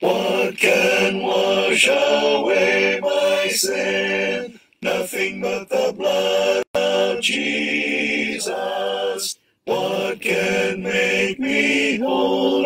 What can wash away my sin? Nothing but the blood of Jesus. What can make me whole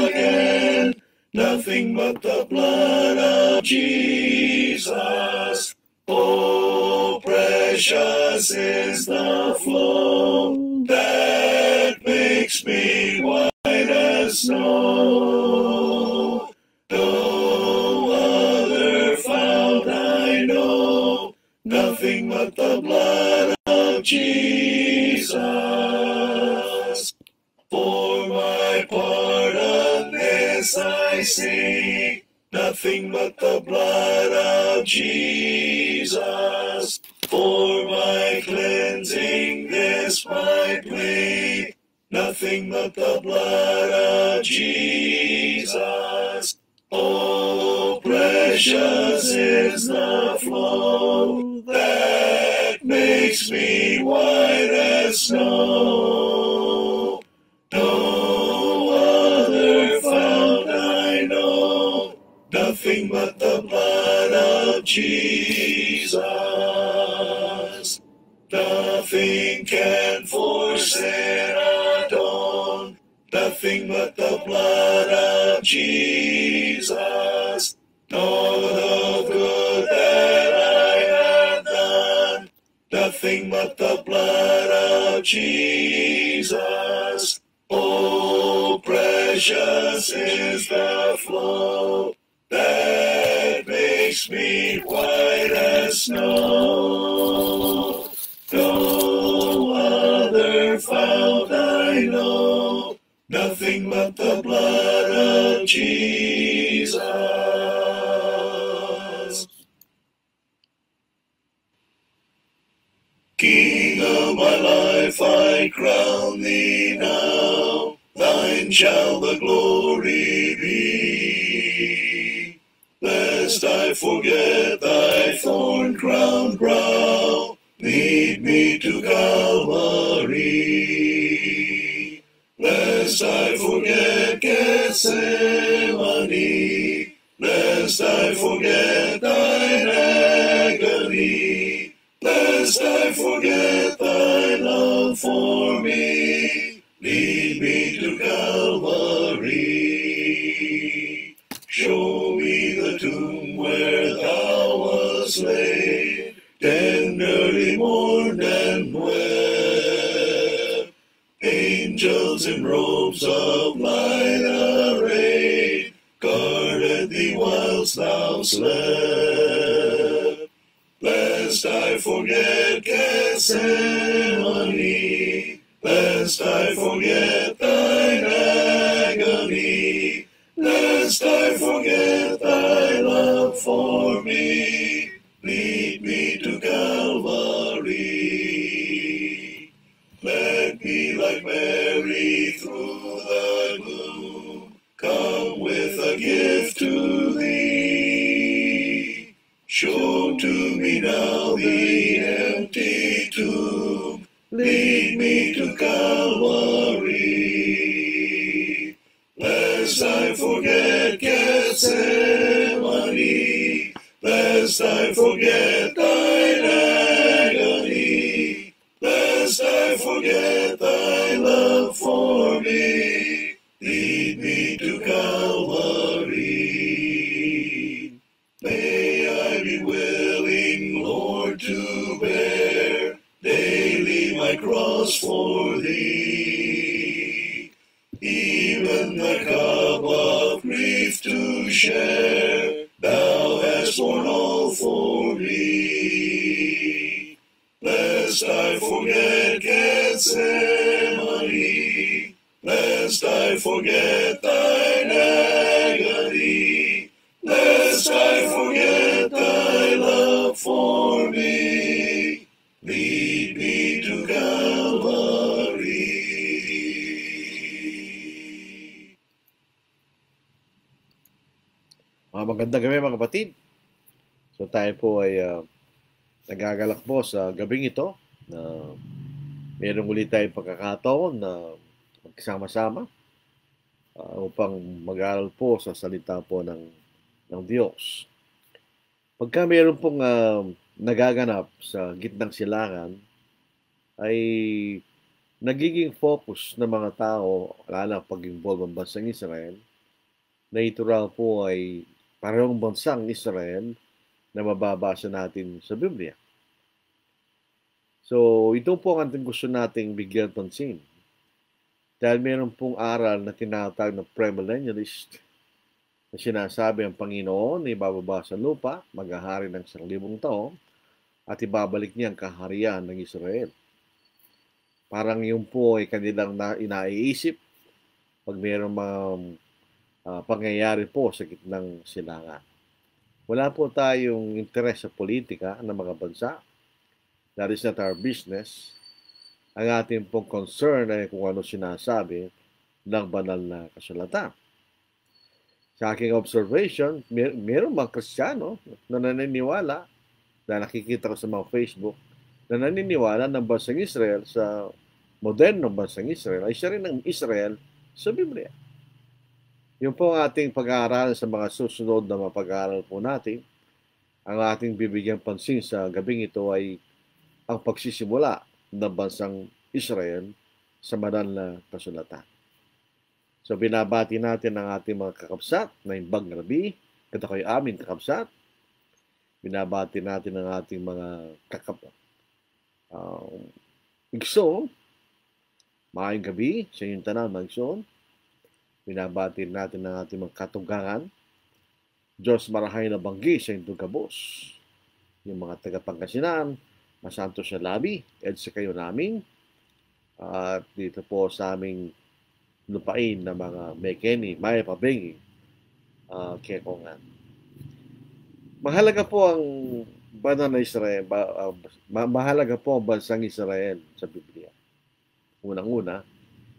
again? Nothing but the blood of Jesus. Oh, precious is the flow that makes me white as snow. No other fount I know, nothing but the blood of Jesus. For my pardon this I seek, nothing but the blood of Jesus. For my cleansing this my plea, nothing but the blood of Jesus. Oh, precious is the flow that makes me white as snow. No other fount I know, nothing but the blood of Jesus. Nothing can for sin atone, nothing but the blood of Jesus. All the good that I have done, nothing but the blood of Jesus. Oh, precious is the flow that makes me white as snow. No other fount I know, nothing but the blood of Jesus. King of my life, I crown thee now, thine shall the glory be. Lest I forget thy thorn-crowned brow, lead me to Calvary. Lest I forget Gethsemane, lest I forget thine agony, lest I forget thy love for me, lead me to Calvary. Show me the tomb where thou wast laid, tenderly mourned and wept. Angels in robes of light arrayed guarded thee whilst thou slept. Lest I forget Gethsemane, lest I forget thine agony, lest I forget thy love for me, lead me to Calvary. Let me like Mary through thy gloom come with a gift to thee. Show to me now the empty tomb, lead me to Calvary. Lest I forget Gethsemane, lest I forget thine agony, lest I forget thy love for me, lead me to Calvary. May I be willing, Lord, to bear daily my cross for thee, even the cup of grief to share, thou hast borne all for me. Lest I forget Gethsemane, lest I forget thine agony, lest I forget thy love for me, lead me to Calvary. Magandang gabi mga kapatid. So tayo po ay nagagalak po sa gabing ito na mayroong ulit tayong pagkakataon na magkasama-sama upang mag-aral po sa salita po ng Diyos. Pagka mayroon pong nagaganap sa gitnang silangan, ay nagiging focus ng mga tao, lalo pag-involve ang bansang Israel, na ito raw po ay parehong bansang Israel na mababasa natin sa Biblia. So, ito po ang ating gusto nating bigyan pansin. Dahil meron pong aral na tinatawag na premillennialist na sinasabi ang Panginoon ay bababa sa lupa, maghahari ng 1,000 taon, at ibabalik niya ang kaharian ng Israel. Parang yun po ay kanilang inaiisip pag mayroong mga pangyayari po sa gitnang silangan. Wala po tayong interes sa politika ng mga bansa. That is not our business. Ang ating pong concern ay kung ano sinasabi ng banal na kasulatan. Sa aking observation, mayroong mga Kristiyano na naniniwala, na nakikita ko sa mga Facebook, na naniniwala ng bansang Israel sa modernong bansang Israel ay siya rin ng Israel sa Biblia. Yung po ang ating pag-aaral sa mga susunod na mga pag-aaral po natin. Ang ating bibigyan pansin sa gabing ito ay ang pagsisimula ng bansang Israel sa banal na kasulatan. So binabati natin ang ating mga kakabsat na imbag rabi, kada kayo amin kakabsat. Binabati natin ang ating mga igsoon. Maayong gabi sa inyong tanan, mga igsoon. Binabati natin ang ating mga katugangan. Diyos marahay na banggi sa inyong gabos. Yung mga taga-Pangasinan, masanto sa labi, sa kayo namin. At dito po sa aming lupain na mga Mekeni, Maya Pabengi, Kekongan. Mahalaga po ang banal na Israel, mahalaga po ang bansang Israel sa Biblia. Unang-una,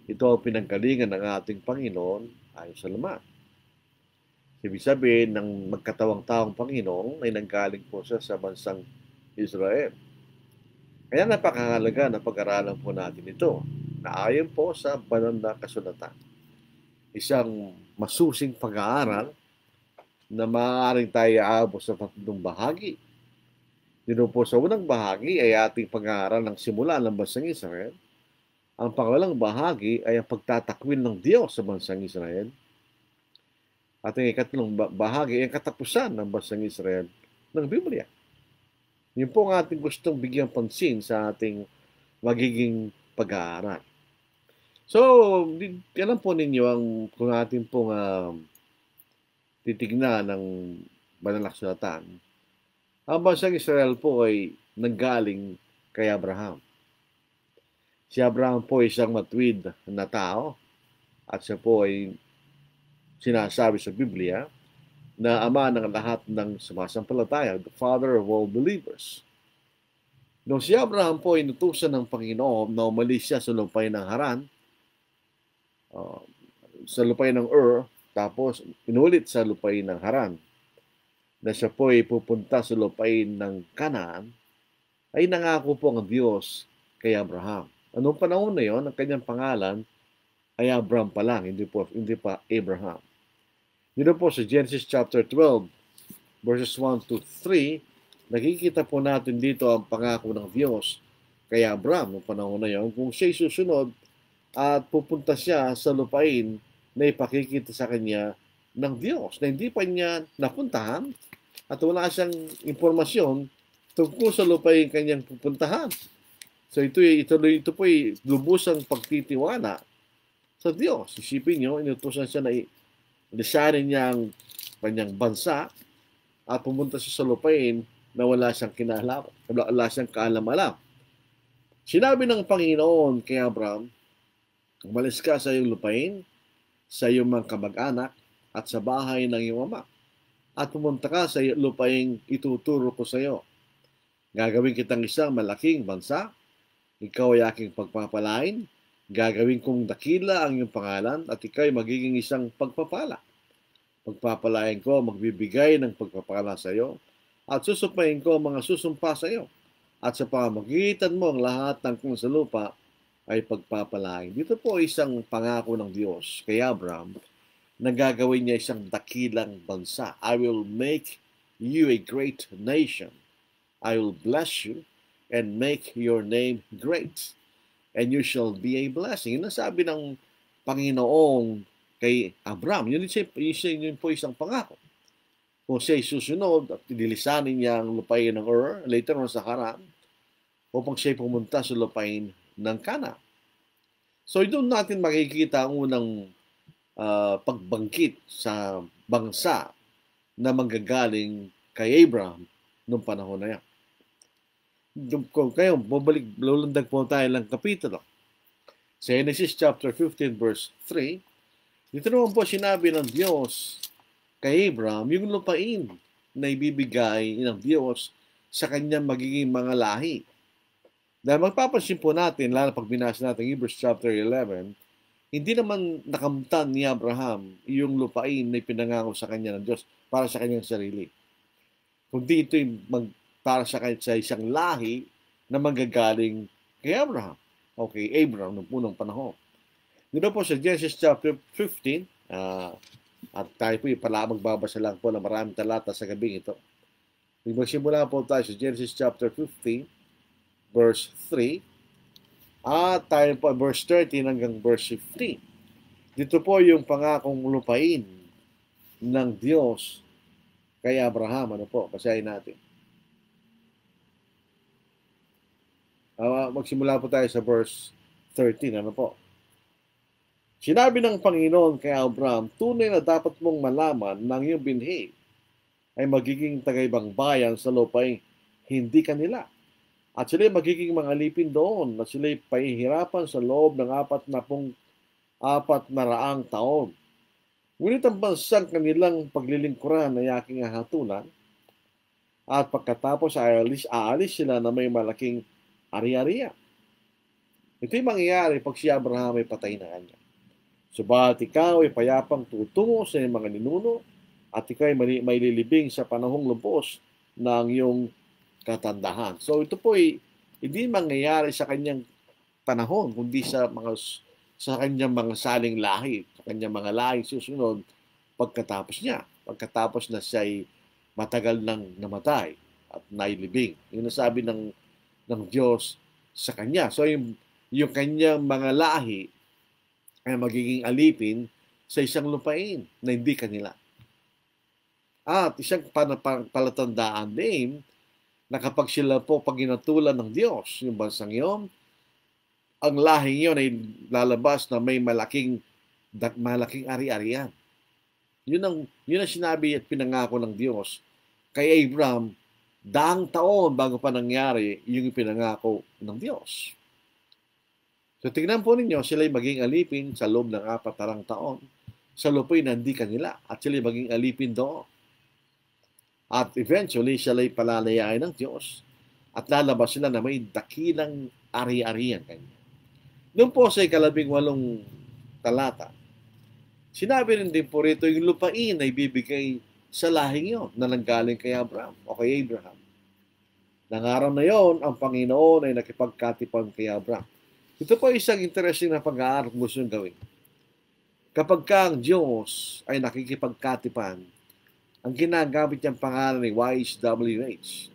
ito ang pinanggalingan ng ating Panginoon ayon sa laman. Ibig sabihin, ng magkatawang taong Panginoon ay nanggaling po siya sa bansang Israel. Kaya napakahalaga na pag-aralan po natin ito na ayon po sa banal na kasulatan. Isang masusing pag-aaral na maaaring tayo aabot sa tatlong bahagi. Dito po sa unang bahagi ay ating pag-aaral ng simula ng bansang Israel. Ang pangalang bahagi ay ang pagtatakwil ng Diyos sa bansang Israel. At ang ikatlong bahagi ay ang katapusan ng bansang Israel ng Biblia. Yun po ang ating gustong bigyang pansin sa ating magiging pag-aaral. So, alam po ninyo kung ating pong titignan ng banal na kasulatan. Ang bansang Israel po ay nanggaling kay Abraham. Si Abraham po ay isang matuwid na tao at siya po ay sinasabi sa Biblia na ama ng lahat ng sumasampalataya, the father of all believers. Nung si Abraham po ay inutusan ng Panginoon na umalis siya sa lupain ng Haran, sa lupain ng Ur, tapos inulit sa lupain ng Haran, na siya po ay pupunta sa lupain ng Canaan, ay nangako po ang Diyos kay Abraham. Anong panahon na yon, ang kanyang pangalan ay Abraham pa lang, hindi pa Abraham. Dito po sa Genesis chapter 12, verses 1 to 3, nakikita po natin dito ang pangako ng Diyos kay Abraham noong panahon na yon, kung siya'y susunod at pupunta siya sa lupain na ipakikita sa kanya ng Diyos na hindi pa niya napuntahan at wala siyang impormasyon tungkol sa lupain kanyang pupuntahan. So ito po ay lubusang pagtitiwala sa Diyos. Isipin nyo, inutusan siya na lisanin niya ang kanyang bansa at pumunta siya sa lupain na wala siyang kinalaman, wala siyang kaalam-alam. Sinabi ng Panginoon kay Abraham, umalis ka sa iyong lupain, sa iyong mga kamag-anak, at sa bahay ng iyong ama. At pumunta ka sa lupain ituturo ko sa iyo. Gagawin kitang isang malaking bansa, ikaw ay aking pagpapalain, gagawin kong dakila ang iyong pangalan, at ikaw ay magiging isang pagpapala. Pagpapalain ko, magbibigay ng pagpapala sa iyo, at susumpain ko ang mga susumpa sa iyo. At sa pamamagitan mo ang lahat ng kung sa lupa ay pagpapalain. Dito po isang pangako ng Diyos kay Abraham na gagawin niya isang dakilang bansa. I will make you a great nation. I will bless you and make your name great. And you shall be a blessing. Yun ang sabi ng Panginoong kay Abraham. Yun po isang pangako. Kung siya'y susunod at dilisanin niya ang lupain ng Ur, later on sa Haran, upang siya'y pumunta sa lupain ng Kana. So doon natin makikita ang unang pagbangkit sa bangsa na manggagaling kay Abraham noong panahon na yan. Kung kayo, lulandag po tayo ng kapitulo. Sa Genesis chapter 15 verse 3, dito naman po sinabi ng Diyos kay Abraham yung lupain na ibibigay ng Diyos sa kanyang magiging mga lahi. Dahil magpapansin po natin, lalo pag binasa natin Hebrews chapter 11, hindi naman nakamtan ni Abraham yung lupain na pinangako sa kanya ng Diyos para sa kanyang sarili. Kundi ito'y para sa isang lahi na manggagaling kay Abraham. Okay, Abraham noong punong panahon. Dito po sa Genesis chapter 15, at tayo po magbabasa lang po ng maraming talata sa gabing ito. Magsimula po tayo sa Genesis chapter 15, verse 3, at tayo po verse 13 hanggang verse 15. Dito po yung pangakong lupain ng Diyos kay Abraham. Ano po? Basahin natin. Magsimula po tayo sa verse 13. Ano po? Sinabi ng Panginoon kay Abraham, tunay na dapat mong malaman ng iyong binhi ay magiging tagaibang bayan sa lupain hindi kanila. At sila'y magiging mga alipin doon at sila'y pahihirapan sa loob ng 400 taon. Ngunit ang bansang kanilang paglilingkuran ay aking hahatulan at pagkatapos aalis sila na may malaking ari-ariya. Ito'y mangyayari pag si Abraham ay patay na kanya. Subalit ikaw ay payapang tutungo sa iyong mga ninuno at ikaw ay may lilibing sa panahong lubos ng iyong katandahan. So ito po ay hindi mangyayari sa kanyang panahon, kundi sa kanyang mga saling lahi, sa kanyang mga lahing susunod pagkatapos niya. Pagkatapos na siya ay matagal nang namatay at nailibing. Yun ang sabi ng Diyos sa kanya. So yung kanyang mga lahi ay magiging alipin sa isang lupain na hindi kanila. At isang palatandaan din na kapag sila po paginatulan ng Diyos, yung bansang iyon, ang lahing iyon ay lalabas na may malaking ari-arian. Yun ang sinabi at pinangako ng Diyos kay Abraham daang taon bago pa nangyari yung pinangako ng Diyos. So tingnan po ninyo, sila'y maging alipin sa loob ng 4 taon sa lupain na hindi kanila at sila'y maging alipin doon. At eventually, sila'y palalayain ng Diyos at lalabas sila na may dakilang ari-arian kanya. Doon po sa 18 talata, sinabi rin din po rito yung lupain na ibibigay sa lahing yun na nanggaling kay Abraham o kay Abraham. Nang araw na yon, ang Panginoon ay nakipagkatipan kay Abraham. Ito po isang interesting na pag-aaral kung gusto nyo gawin. Kapag ang Diyos ay nakikipagkatipan, ang ginagamit niyang pangalan ni YHWH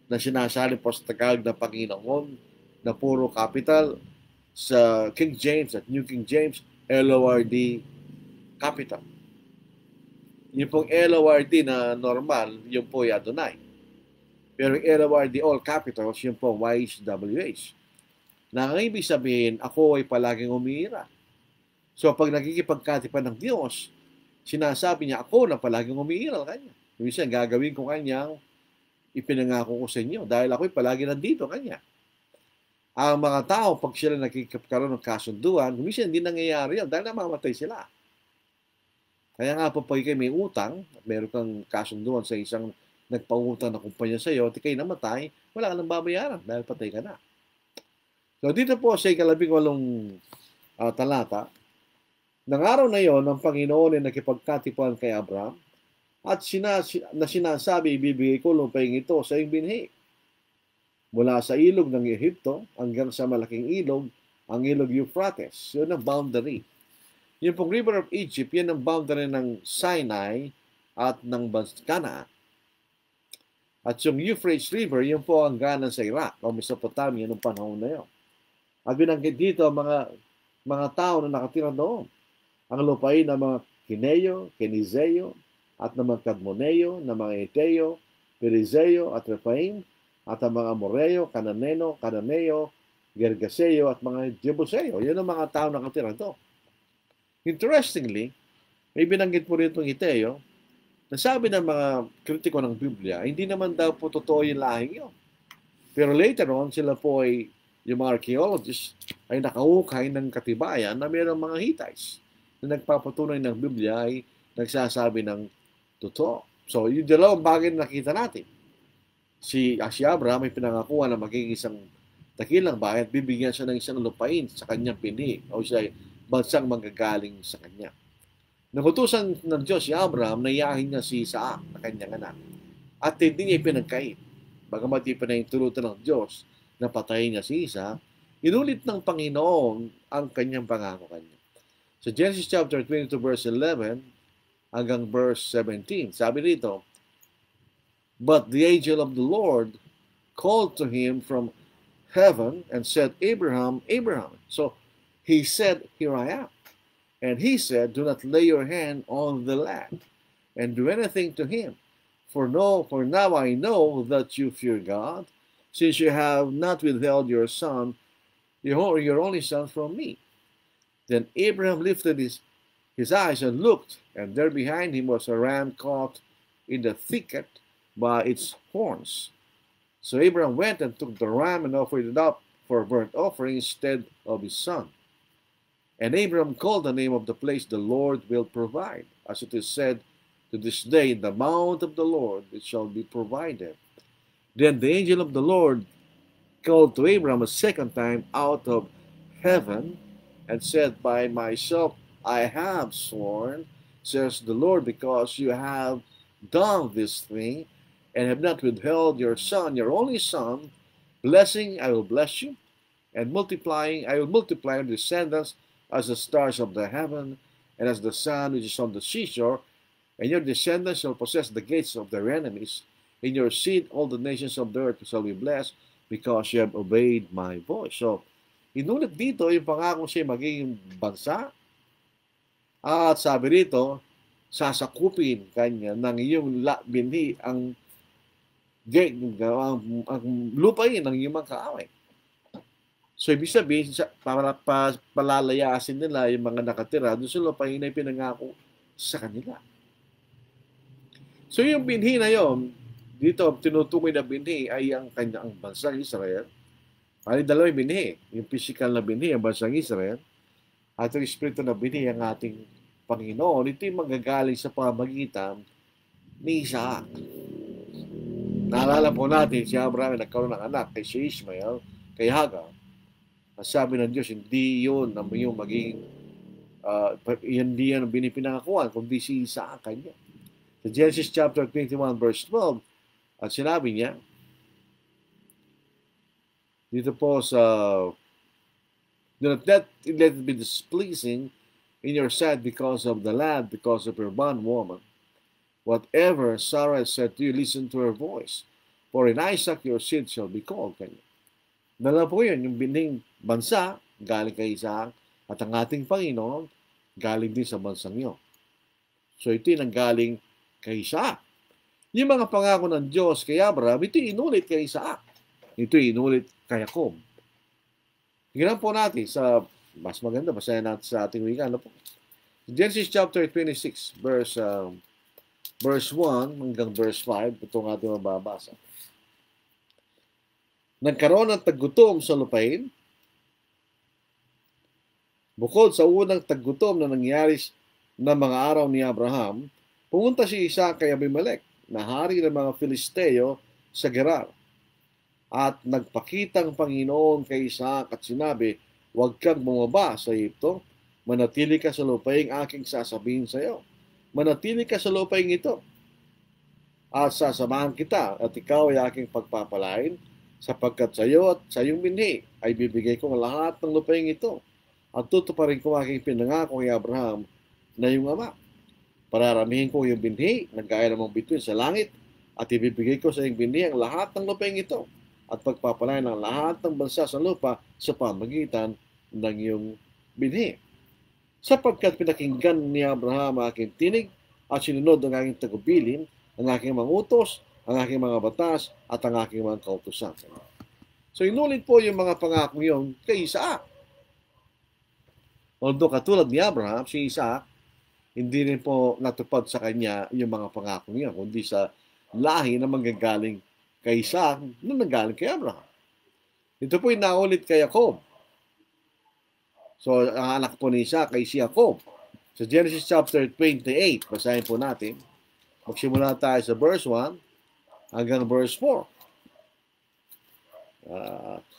na sinasabi po sa Tagalog na Panginoon na puro capital, sa King James at New King James, LORD capital. Yung pong LORD na normal, yung po ay Adonai. Pero yung LORD all capitals, yung po YHWH. Na ang ibig sabihin, ako ay palaging umiira. So pag nagkikipagkatipan ng Diyos, sinasabi niya, ako na palaging umiiral kanya. Minsan, gagawin ko kanyang ipinangako ko sa inyo dahil ako'y palagi nandito kanya. Ang mga tao, pag sila nakikipagkaroon ng kasunduan, minsan hindi nangyayari yan dahil namamatay sila. Kaya nga po pag kayo may utang, at meron kang kasunduan sa isang nagpautang na kumpanya sa iyo, at kayo namatay, wala ka nang babayaran dahil patay ka na. So dito po sa 18 talata, nang araw na yon, ang Panginoon ay nakipagkatipan kay Abraham at sinasabi, ibibigay ko lupain ito sa iyong binhi. Mula sa ilog ng Ehipto hanggang sa malaking ilog, ang ilog Euphrates. Yun ang boundary. Yung pong River of Egypt, yan ang boundary ng Sinai at ng Canaan. At yung Euphrates River, yun po ang ganan sa Iraq o Mesopotamia noong panahon na yun. At binanggit dito ang mga tao na nakatira doon. Ang lupain ng mga Kineo, Kenizeo, at ng mga Kadmoneo, ng mga Eteo, Perizeo at Rephaim, at ang mga Amoreo, Cananeo, Gergaseo, at mga Jebuseo. Yan ang mga tao na nakatira doon. Interestingly, may binanggit po rito ng Eteo, nasabi ng mga kritiko ng Biblia, hindi naman daw po totoo yung lahing yun. Pero later on, sila po ay, yung mga archaeologists, ay nakahukay ng katibayan na mayroong mga Hittites na nagpapatunay ng Biblia ay nagsasabi ng totoo. So, yung dalawang bagay na nakita natin. Si Abraham ay pinangakuha na magiging isang dakilang bayan at bibigyan siya ng isang lupain sa kanyang pinhi o siya ay bansang manggagaling sa kanya. Nagutusan ng Diyos si Abraham na iyahin niya si Isaac na kanyang anak. At hindi niya ipinagkait. Bagamat ipinahintulutan ng Diyos na patayin niya si Isaac, inulit ng Panginoon ang kanyang pangako kanya. Sa Genesis chapter 22 verse 11 hanggang verse 17, sabi dito, "But the angel of the Lord called to him from heaven and said, Abraham, Abraham. So he said, Here I am. And he said, Do not lay your hand on the lad and do anything to him. For now I know that you fear God, since you have not withheld your son, your only son, from me. Then Abraham lifted his eyes and looked, and there behind him was a ram caught in the thicket by its horns. So Abraham went and took the ram and offered it up for a burnt offering instead of his son. And Abraham called the name of the place, The Lord Will Provide. As it is said to this day, In the mount of the Lord it shall be provided. Then the angel of the Lord called to Abraham a second time out of heaven and said, By myself I have sworn, says the Lord, because you have done this thing and have not withheld your son, your only son. Blessing I will bless you, and multiplying I will multiply your descendants as the stars of the heaven, and as the sun which is on the seashore, and your descendants shall possess the gates of their enemies. In your seed all the nations of the earth shall be blessed, because you have obeyed my voice. So, inulit dito yung pangako siya magiging bansa, at sabi rito, sasakupin kanya ng iyong binhi ang lupain ng iyong mga kaaway. So, ibig sabihin, para palalayasin nila yung mga nakatira, doon sa lupain na pinangako sa kanila. So, yung binhi na yon, dito, tinutukoy na binhi ay ang kanyang bansang Israel. Ay, dalawang binhi. Yung physical na binhi, ang bansang Israel. At yung espiritu na binhi, ang ating Panginoon. Ito yung magagaling sa pamagitan ni Isaac. Naalala po natin, si Abraham nagkaroon ng anak kay si Ishmael, kay Hagar. Sabi ng Diyos, hindi yun na yung magiging, hindi yan ang binipinangakuan, kundi si Isaac kanya. Sa Genesis chapter 21 verse 12, at sinabi niya, dito po sa, Do not let it be displeasing in your sight because of the lad, because of your bondwoman. Whatever Sarah said to you, listen to her voice. For in Isaac your seed shall be called. Kanya. Dala po yun, yung binhing bansa, galing kay Isaac, at ang ating Panginoon, galing din sa bansang yun. So ito yung galing kay Isaac. Yung mga pangako ng Diyos kay Abraham, ito inulit kay Isaac. Ito inulit kay Jacob. Tingnan po natin sa, mas maganda, basahin natin sa ating wika. Ano po? Genesis chapter 26, verse 1 hanggang verse 5, ito ang ating mababasa. Nagkaroon ng taggutom sa lupain. Bukod sa unang taggutom na nangyari ng mga araw ni Abraham, pumunta si Isaac kay Abimelech, na hari ng mga Filisteo sa Gerar. At nagpakitang Panginoon kay Isaac at sinabi, Huwag kang bumaba sa Egypto, manatili ka sa lupaing aking sasabihin sa iyo. Manatili ka sa lupaing ito, at sasamahan kita, at ikaw ay aking pagpapalain, sapagkat sa iyo at sa iyong binhi ay bibigay ko ang lahat ng lupaing ito at tutuparin ko aking pinangako kay Abraham na iyong ama. Pararamihin ko iyong binhi na gaya ng bituin sa langit at ibibigay ko sa iyong binhi ang lahat ng lupaing ito at pagpapalain ng lahat ng bansa sa lupa sa pamagitan ng iyong binhi. Sapagkat pinakinggan ni Abraham ang aking tinig at sinunod ang aking tagubilin, ang aking mga utos, ang aking mga batas, at ang aking mga kautusan. So inulit po yung mga pangako yun kay Isaac. Although katulad ni Abraham, si Isaac, hindi rin po natupad sa kanya yung mga pangako niya, kundi sa lahi na manggagaling kay Isaac na nanggaling kay Abraham. Ito po yung naulit kay Jacob. So ang anak po ni Isaac ay si Jacob. Sa Genesis chapter 28, basahin po natin. Magsimula tayo sa verse 1 hanggang verse 4.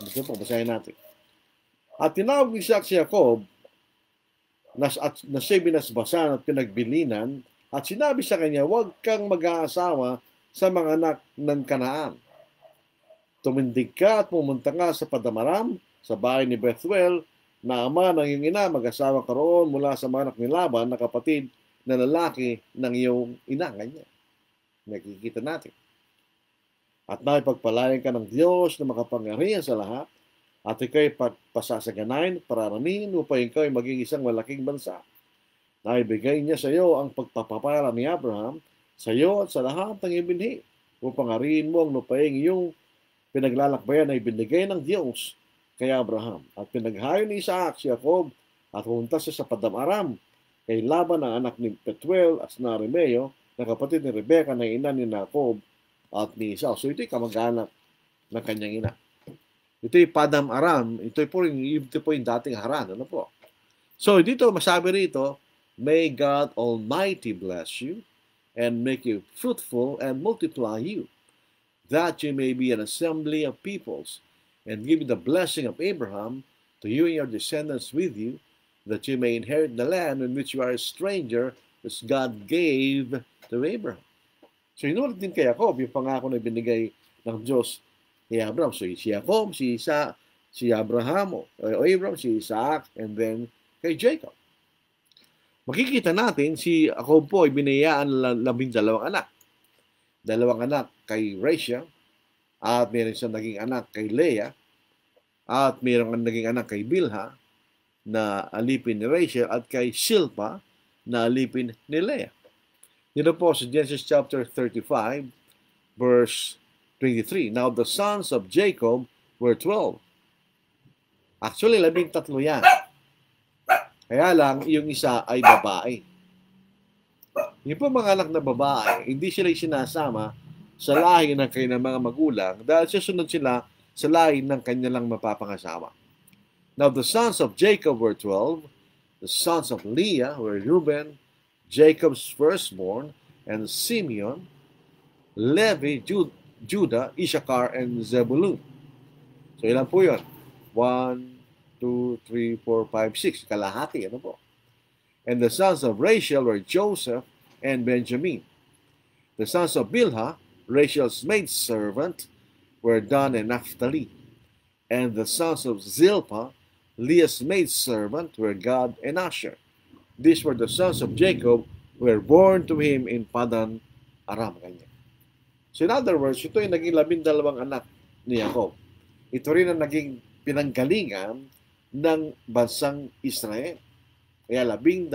Dito po, basahin natin. At tinawag ni Isaac si Jacob na siya'y binasbasan at pinagbilinan at sinabi sa kanya, huwag kang mag-aasawa sa mga anak ng Kanaan. Tumindig ka at pumunta ka sa Padamaram, sa bahay ni Bethuel, na ama ng iyong ina, mag-asawa ka roon mula sa mga anak ni Laban na kapatid na lalaki ng iyong ina. Ganyan. Nakikita natin. At naipagpalain ka ng Diyos na makapangyarihan sa lahat, at ikaw'y pasasaganain, pararamihin upang ikaw ay maging isang malaking bansa. Naibigay niya sa iyo ang pagpapapala ni Abraham, sa iyo at sa lahat ng ibinhi, upang ariin mo ang lupaing iyong pinaglalakbayan ay binigay ng Diyos kay Abraham. At pinaghayo ni Isaac si Jacob at pumunta siya sa Padam-aram kay Laban ang anak ni Petuel at na Arameo, na kapatid ni Rebecca na ina ni Jacob at ni Esau. So ito'y kamag-anak ng kanyang ina. Ito'y Padam-aram, ito po yung dating Haran. Ano po? So dito, masabi rito, may God Almighty bless you and make you fruitful and multiply you, that you may be an assembly of peoples, and give you the blessing of Abraham to you and your descendants with you, that you may inherit the land in which you are a stranger, which God gave to Abraham. So inulit din kay Jacob yung pangako na binigay ng Diyos kay Abraham. So si Jacob, si Isaac, si Abraham, o Abraham, si Isaac, and then kay Jacob. Makikita natin si Jacob po ay binayaan 12 anak. 2 anak kay Rachel, at meron siyang naging anak kay Leah, at meron naging anak kay Bilha na alipin ni Rachel, at kay Silpa na alipin ni Leah. Dito po sa Genesis chapter 35, verse 23. Now the sons of Jacob were 12. Actually, 13 yan. Kaya lang, yung isa ay babae. Yung po mga anak na babae, hindi sila sinasama sa lahi ng kanilang mga magulang dahil susunod sila sa lahi ng kanilang mapapangasawa. Now the sons of Jacob were 12. The sons of Leah were Reuben, Jacob's firstborn, and Simeon, Levi, Judah, Issachar, and Zebulun. So ilan po yun? 1, 2, 3, 4, 5, 6. Kalahati, ano po? And the sons of Rachel were Joseph and Benjamin. The sons of Bilhah, Rachel's maidservant, were Dan and Naphtali. And the sons of Zilpah, Leah's maidservant, were Gad and Asher. These were the sons of Jacob who were born to him in Padan Aram. So in other words, ito yung naging 12 anak ni Jacob. Ito rin ang naging pinanggalingan ng bansang Israel. Kaya 12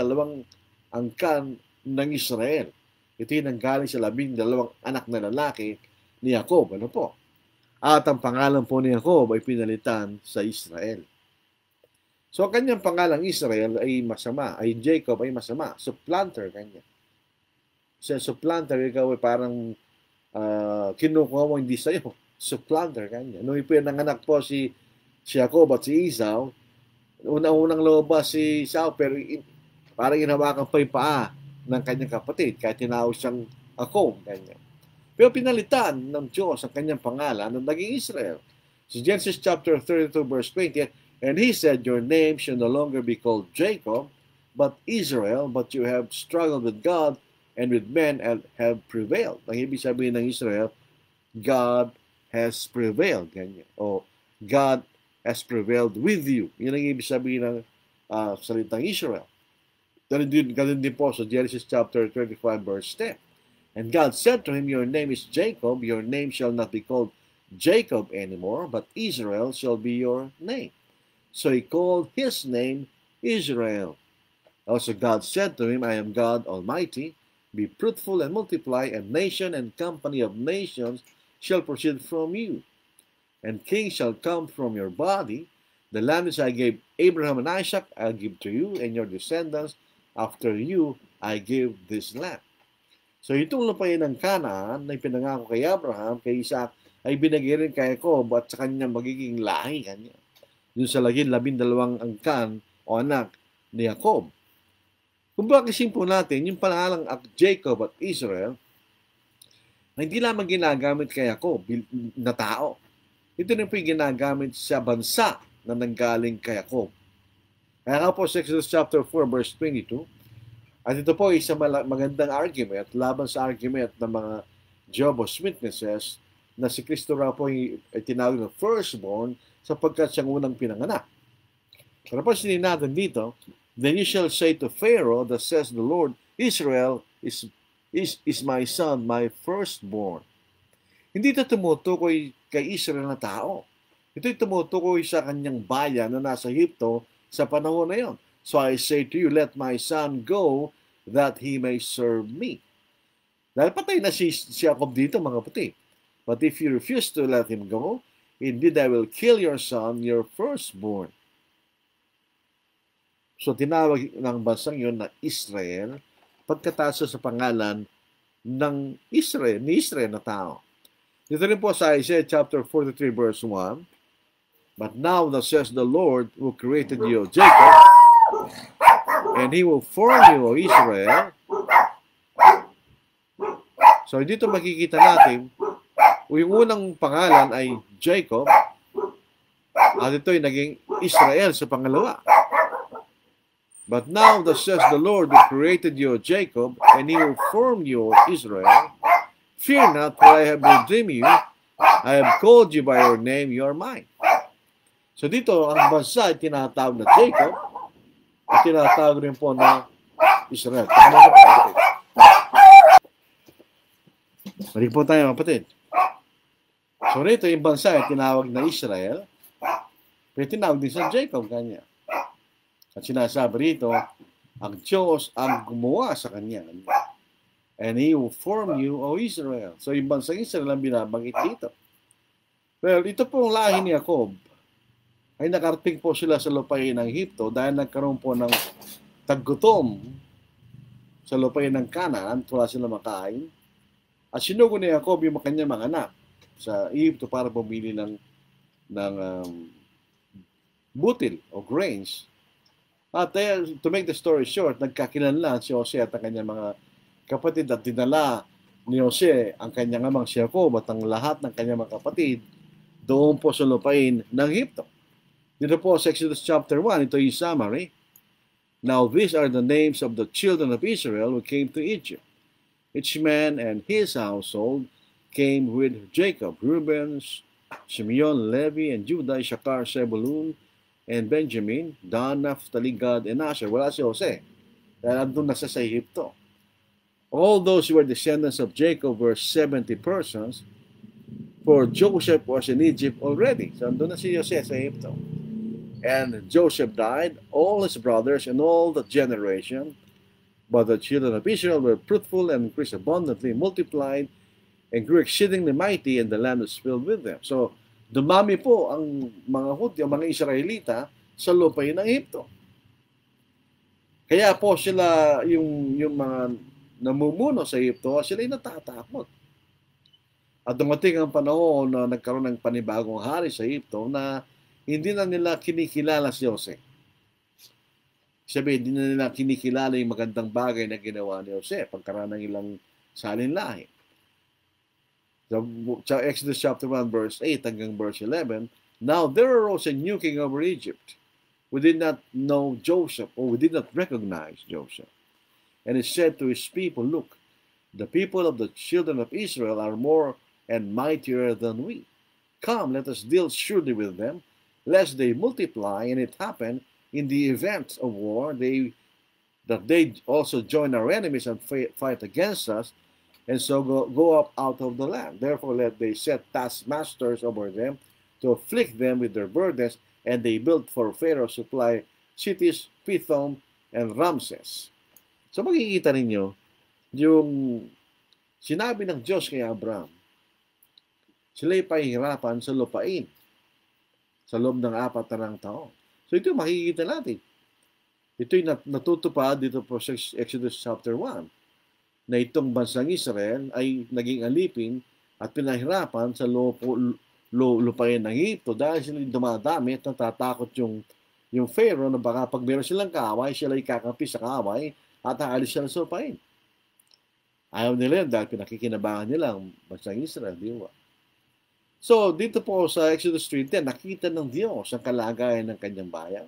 angkan ng Israel. Ito yung nanggaling sa 12 anak na lalaki ni Jacob. Ano po? At ang pangalan po ni Jacob ay pinalitan sa Israel. So, ang kanyang pangalang Israel ay masama, ay Jacob ay masama. Supplanter kanya. So, supplanter, ikaw ay parang kinukuha mo hindi sa'yo. Supplanter kanya. Nung ipinanganak po si Jacob at si Esau, unang lumabas si Esau, pero parang hinawakan pa yung paa ng kanyang kapatid, kahit tinawag siyang Jacob. Kanya. Pero pinalitan ng Diyos ang kanyang pangalan ng naging Israel. So, Genesis chapter 32, verse 20, and he said, your name shall no longer be called Jacob, but Israel, but you have struggled with God and with men and have prevailed. Ang ibig sabihin ng Israel, God has prevailed. Ganyan. O God has prevailed with you. Yun ang ibig sabihin ng salitang Israel. Ganun din po sa Genesis chapter 25 verse 10. And God said to him, your name is Jacob, your name shall not be called Jacob anymore, but Israel shall be your name. So he called his name Israel. Also God said to him, I am God Almighty, be fruitful and multiply, and nation and company of nations shall proceed from you. And kings shall come from your body. The land which I gave Abraham and Isaac, I'll give to you and your descendants. After you, I give this land. So itong lupain ng Canaan na ipinangako kay Abraham, kay Isaac, ay binigay rin kay Jacob at sa kanyang magiging lahi kanya. Yung sa laging 12 angkan o anak ni Jacob. Kung bakit simple natin, yung pangalang Jacob at Israel, na hindi lamang ginagamit kay Jacob na tao. Ito rin po yung ginagamit sa bansa na nanggaling kay Jacob. Kaya nga po sa Exodus chapter 4 verse 22, at ito po isang magandang argument laban sa argument ng mga Jehovah's Witnesses na si Kristo raw po ay tinawag na firstborn sapagkat siyang unang pinanganak. Pero pansinin natin dito, then you shall say to Pharaoh, that says the Lord, Israel is my son, my firstborn. Hindi ito tumutukoy kay Israel na tao. Ito'y tumutukoy sa kanyang bayan na nasa Egypto sa panahon na yon. So I say to you, let my son go, that he may serve me. Dahil patay na si Jacob dito, mga puti. But if you refuse to let him go, indeed I will kill your son, your firstborn. So tinawag ng bansang yon na Israel, pagkatasa sa pangalan ng Israel, ni Israel na tao. Dito rin po sa Isaiah chapter 43 verse 1, but now thus says the Lord who created you, Jacob, and He will form you, O Israel. So dito makikita natin, yung unang pangalan ay Jacob, at ito'y naging Israel sa pangalawa. But now thus says the Lord who created you, Jacob, and He will form you, O Israel. Fear not, for I have redeemed you. I have called you by your name, you are mine. So dito, ang bansa ay tinatawag na Jacob, at tinatawag rin po na Israel. Balik po tayo, kapatid. So rito, yung bansa ay tinawag na Israel, pero tinawag din sa Jacob kanya. At sinasabi rito, ang Diyos ang gumawa sa kanya. And He will form you, O Israel. So yung bansang Israel ang binabanggit dito. Well, ito pong lahi ni Jacob, ay nakarating po sila sa lupain ng Egypto dahil nagkaroon po ng taggutom sa lupain ng Canaan, wala sila makain. At sinugo ni Jacob yung kanyang mga anak sa Egypto para bumili ng butil o grains. At to make the story short, nagkakilanlan si Jose at ang kanyang mga kapatid at dinala ni Jose ang kanyang amang si Jacob at ang lahat ng kanyang mga kapatid doon po sa lupain ng Egypto. Dito po sa Exodus chapter 1, ito yung summary. Now these are the names of the children of Israel who came to Egypt. Each man and his household came with Jacob, Reuben, Simeon, Levi, and Judah, Issachar, Zebulun, and Benjamin, Dan, Naphtali, Gad, and Asher. Wala si Jose. Dahil andun na sa Egypto. All those who were descendants of Jacob were 70 persons, for Joseph was in Egypt already. So andun na si Jose sa Egypto. And Joseph died, all his brothers, and all the generation. But the children of Israel were fruitful and increased abundantly, multiplied, and grew exceedingly mighty, and the land was filled with them. So, dumami po ang mga Hudyo, mga Israelita, sa lupain ng Egypto. Kaya po sila, yung mga namumuno sa Egypto, sila yung natatakot. At dumating ang panahon na nagkaroon ng panibagong hari sa Egypto na hindi na nila kinikilala si Jose. Sabi, hindi na nila kinikilala yung magandang bagay na ginawa ni Jose pagkaraan ng ilang salinlahi. Sa Exodus chapter 1 verse 8 hanggang verse 11, now there arose a new king over Egypt. We did not know Joseph, or we did not recognize Joseph. And he said to his people, look, the people of the children of Israel are more and mightier than we. Come, let us deal surely with them, lest they multiply, and it happen in the event of war that they also join our enemies and fight against us, and so go up out of the land. Therefore let they set taskmasters over them to afflict them with their burdens, and they built for Pharaoh supply cities, Pithom, and Ramses. So makikita ninyo, yung sinabi ng Diyos kay Abraham, sila'y pahihirapan sa lupain sa loob ng 4 taon. So ito makikita natin. Ito'y natutupad dito po sa Exodus chapter 1 na itong bansang Israel ay naging alipin at pinahirapan sa lupain ng Egypto dahil sila dumadami at natatakot yung Pharaoh na baka pag meron silang kaaway, sila ikakampi sa kaaway at aalis sila sa lupain. Ayaw nila yun dahil pinakikinabangan nila ang bansang Israel, di ba? So, dito po sa Exodus 3:10, nakita ng Diyos ang kalagayan ng kanyang bayan.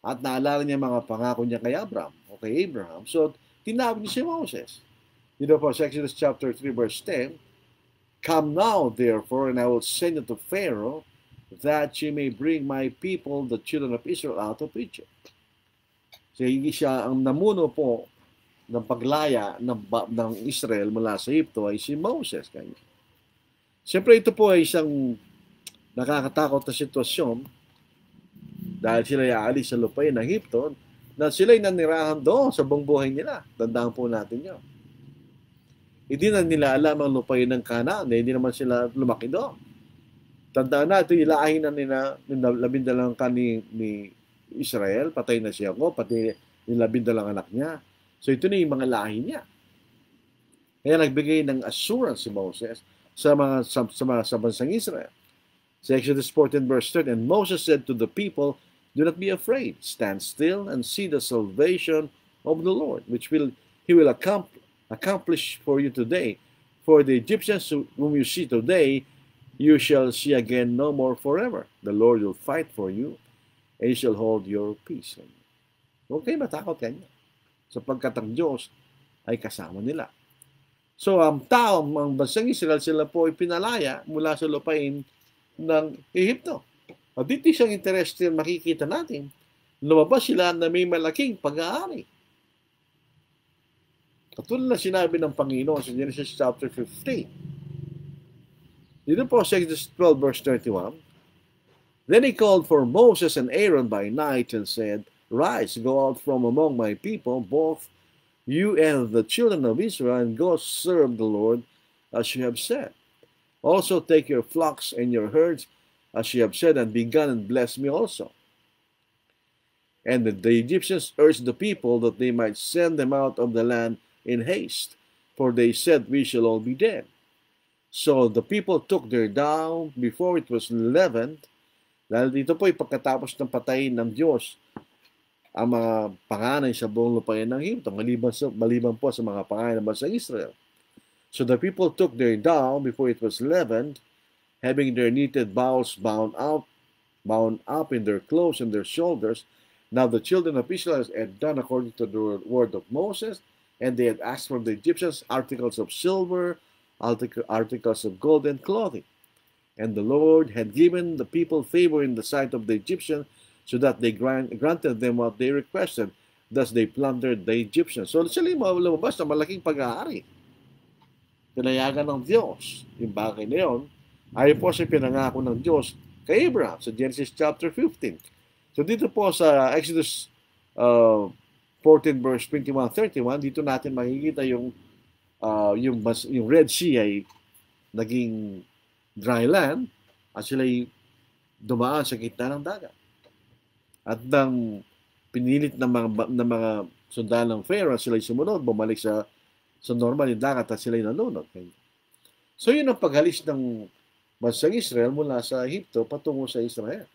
At naalala niya mga pangako niya kay Abraham o kay Abraham. So, tinawag niya si Moses. Dito po sa Exodus chapter 3 verse 10, Come now, therefore, and I will send you to Pharaoh, that you may bring my people, the children of Israel, out of Egypt. So, siya ang namuno po ng paglaya ng Israel mula sa Egypto ay si Moses. Siyempre, ito po ay isang nakakatakot na sitwasyon dahil sila ay aalis sa lupain ng Egypto na sila ay nanirahan doon sa buong buhay nila. Tandaan po natin yun. Hindi na nila alam ang lupain ng Canaan. Hindi naman sila lumaki doon. Tandaan natin, ilahin na nila yung 12 ni Israel. Patay na siya ko, pati yung 12 anak niya. So ito na yung mga lahi niya. Kaya nagbigay ng assurance si Moses sa bansang Israel. Sa Exodus 14 verse 13, And Moses said to the people, Do not be afraid. Stand still and see the salvation of the Lord, which he will accomplish for you today. For the Egyptians whom you see today, you shall see again no more forever. The Lord will fight for you, and you shall hold your peace. Okay, matakot kanya. Sapagkat ang Diyos ay kasama nila. So, ang bansang Israel, sila po ay pinalaya mula sa lupain ng Egypto. At dito siyang interesting makikita natin, lumabas sila na may malaking pag-aari. Katulad na sinabi ng Panginoon sa Genesis chapter 15. Dito po sa Exodus 12 verse 31, Then he called for Moses and Aaron by night and said, Rise, go out from among my people, both you and the children of Israel, and go serve the Lord as you have said. Also take your flocks and your herds as you have said, and be gone and bless me also. And the Egyptians urged the people that they might send them out of the land in haste, for they said, We shall all be dead. So the people took their down before it was leavened. Dahil dito po pagkatapos ng patayin ng Diyos ang mga panganay sa buong lupain ng Egypto, maliban po sa mga panganay ng bansang Israel. So the people took their down before it was leavened, having their knitted bowls bound up in their clothes and their shoulders. Now the children of Israel had done according to the word of Moses, and they had asked from the Egyptians articles of silver, articles of gold, and clothing. And the Lord had given the people favor in the sight of the Egyptians, so that they granted them what they requested. Thus they plundered the Egyptians. So sila yung lumabas na malaking pag-aari. Pinayagan ng Diyos. Yung bagay na yun, ay po siya pinangako ng Diyos kay Abraham sa Genesis chapter 15. So dito po sa Exodus 14 verse 21-31, dito natin makikita yung Red Sea ay naging dry land at sila ay dumaan sa gitna ng dagat. At nang pinilit ng mga sundalo ng Pharaoh, sila ay sumunod, bumalik sa normal yung dagat at sila ay nalunod. So yun ang paghalis ng bansang Israel mula sa Egypto patungo sa Israel.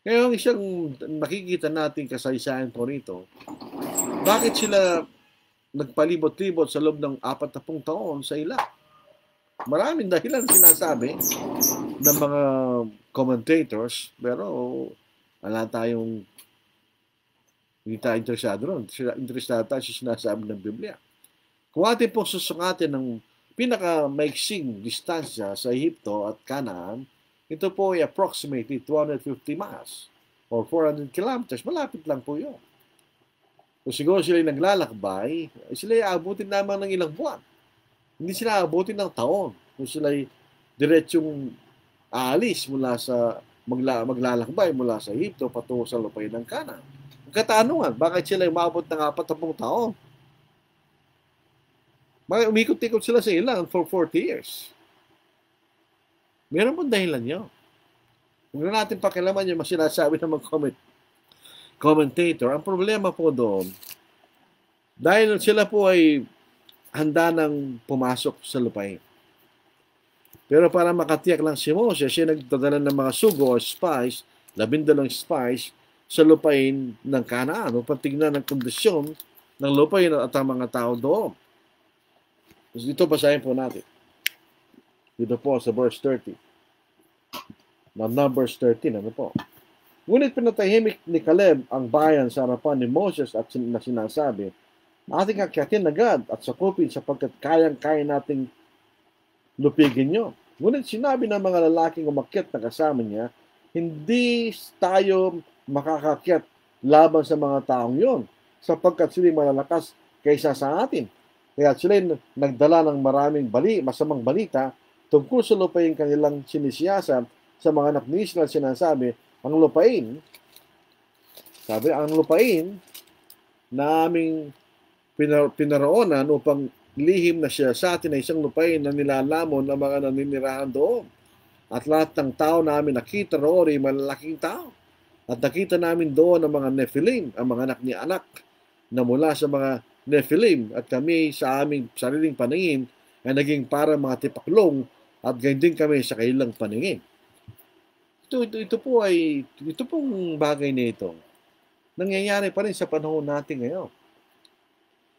Ngayon, isang makikita natin kasaysayan po rito, bakit sila nagpalibot-libot sa loob ng 40 taon sa Iraq? Maraming dahilan sinasabi ng mga commentators, pero wala tayong hindi tayo interesado ron. Interesado tayo sa sinasabi ng Biblia. Kung atin pong susukatin ng pinakamaiksing distansya sa Ehipto at Canaan, ito po ay approximately 250 miles or 400 kilometers. Malapit lang po yun. Kung siguro sila naglalakbay, sila ay aabutin lamang ng ilang buwan. Hindi sila aabutin ng taon. Kung sila ay diretsong aalis mula sa maglalakbay mula sa Ehipto patungo sa lupain ng Canaan. Ang katanungan, bakit sila umabot ng 40 taon? Umikot-ikot sila sa ilang for 40 years. Meron pong dahilan nyo. Huwag na natin pakialaman yung sinasabi ng mga commentator. Ang problema po doon, dahil sila po ay handa nang pumasok sa lupain. Pero para makatiyak lang si Moses, siya nagdadala ng mga sugo o spies, 12 spies, sa lupain ng Canaan upang tignan ang kondisyon ng lupain at ang mga tao doon. Dito basahin po natin. Dito po sa verse 30. Na Numbers 13, ano po? Ngunit pinatahimik ni Caleb ang bayan sa harapan ni Moses at na sinasabi, ating akyatin agad at sakupin sapagkat kayang-kaya nating lupigin nyo. Ngunit sinabi ng mga lalaking umakyat na kasama niya, hindi tayo makakakyat laban sa mga taong yon sapagkat sila malalakas kaysa sa atin. Kaya sila nagdala ng maraming masamang balita tungkol sa lupain kanilang sinisiyasa sa mga anak ni Israel. Sinasabi, ang lupain na aming pinaroonan upang lihim na siya sa atin ay isang lupain na nilalamon ng mga naninirahan doon. At lahat ng tao namin nakita roon ay malalaking tao. At nakita namin doon ang mga Nephilim, ang mga anak ni anak na mula sa mga Nephilim. At kami sa aming sariling paningin ay naging para mga tipaklong at ganyan din kami sa kailang paningin. Ito pong bagay na ito. Nangyayari pa rin sa panahon natin ngayon.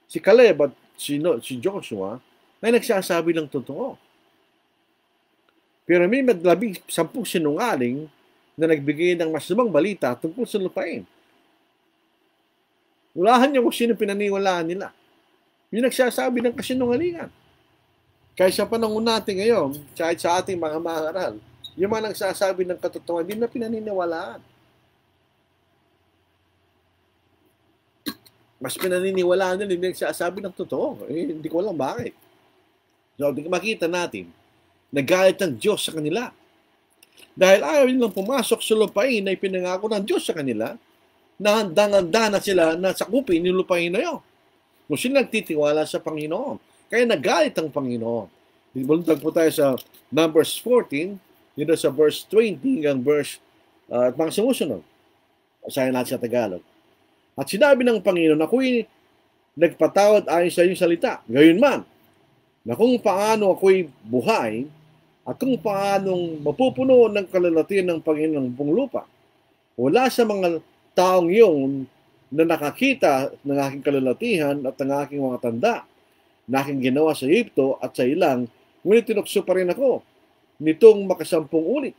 Si Caleb at si Joshua ay nagsasabi ng totoo. Pero may 10 sinungaling na nagbigay ng masamang balita tungkol sa lupain. Ulahan niyo kung sino pinaniwalaan nila. Yung nagsasabi ng kasinungalingan. Kaya sa panahon natin ngayon, kahit sa ating mga maharal, yung mga nagsasabi ng katotohanan, hindi na pinaniniwalaan. Mas pinaniniwalaan nila yung nagsasabi ng totoo. Hindi ko alam bakit. So, makita natin, nagalit ang Diyos sa kanila. Dahil ayaw nilang pumasok sa lupain na ipinangako ng Diyos sa kanila, na handang-handa na sila na sakupin yung lupain na yun. Kung sila nagtitiwala sa Panginoon. Kaya nagalit ang Panginoon. Buntag po tayo sa Numbers 14, dito sa verse 20 hanggang verse at mga sumusunod. Basahin natin sa Tagalog. At sinabi ng Panginoon, ako'y nagpatawad ayon sa iyong salita. Gayunman, na kung paano ako'y buhay, at kung paanong mapupuno ng kalalatian ng Panginoon ng buong lupa. Wala sa mga taong iyon na nakakita ng aking kalalatihan at ng aking mga tanda na aking ginawa sa Egypto at sa ilang, ngunit tinukso pa rin ako nitong makasampung ulit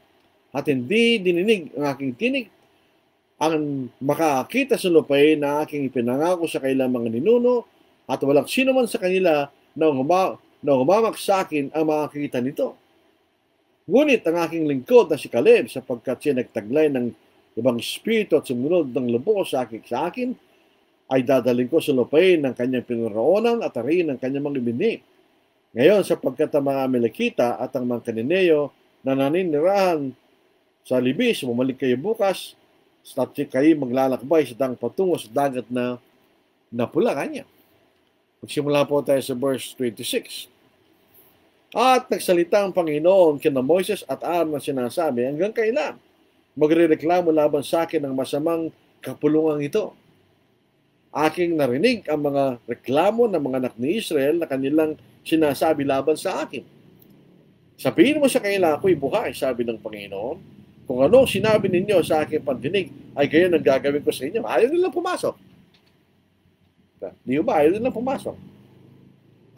at hindi dininig ang aking tinig ang makakita sa lupain na aking ipinangako sa kailang mga ninuno at walang sino man sa kanila na humamak sa akin ang makakita nito. Ngunit ang aking lingkod na si Caleb sapagkat siya nagtaglay ng ibang espiritu at sumunod ng lubos sa akin ay dadaling ko sa lupain ng kanyang pinaroonan at ariin ng kanyang mga ibini. Ngayon sapagkat ang mga Amalekita at ang mga Kananeo na naninirahan sa libis, bumalik kayo bukas at kayo maglalakbay sa patungo sa dagat na napula kanya. Magsimula po tayo sa verse 26. At nagsalita ang Panginoon kina Moises at Aaron na sinasabi, hanggang kailan magrereklamo laban sa akin ng masamang kapulungan ito? Aking narinig ang mga reklamo ng mga anak ni Israel na kanilang sinasabi laban sa akin. Sabihin mo sa kanila, ako'y buhay, sabi ng Panginoon. Kung ano sinabi ninyo sa aking pandinig, ay gayon ang gagawin ko sa inyo. Ayaw nilang pumasok. Di ba? Ayaw nilang pumasok.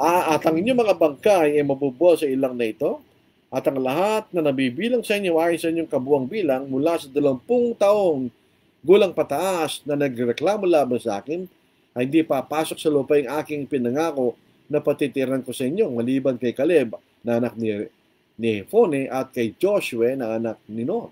At ang inyong mga bangkay ay mabubuo sa ilang na ito, at ang lahat na nabibilang sa inyo ay sa inyong kabuang bilang mula sa 20 taong gulang pataas na nagreklamo laban sa akin, ay hindi papasok sa lupa yung aking pinangako na patitiran ko sa inyo, maliban kay Caleb na anak ni Jephone at kay Joshua na anak ni Nun.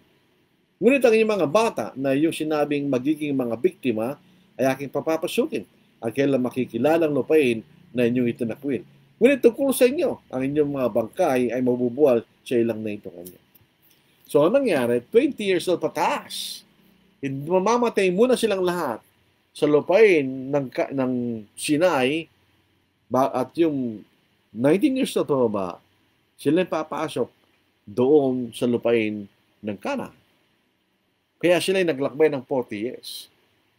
Ngunit ang inyong mga bata na yung sinabing magiging mga biktima ay aking papapasukin at kailan makikilalang lupain na inyong itinakwil. Ngunit tungkol sa inyo, ang inyong mga bangkay ay mabubuwal sa ilang na ito kanya. So, ang nangyari, 20 years old pataas. Mamamatay muna silang lahat sa lupain ng Sinai at yung 19 years old pa sila papasok doon sa lupain ng Canaan. Kaya sila ay naglakbay ng 40 years.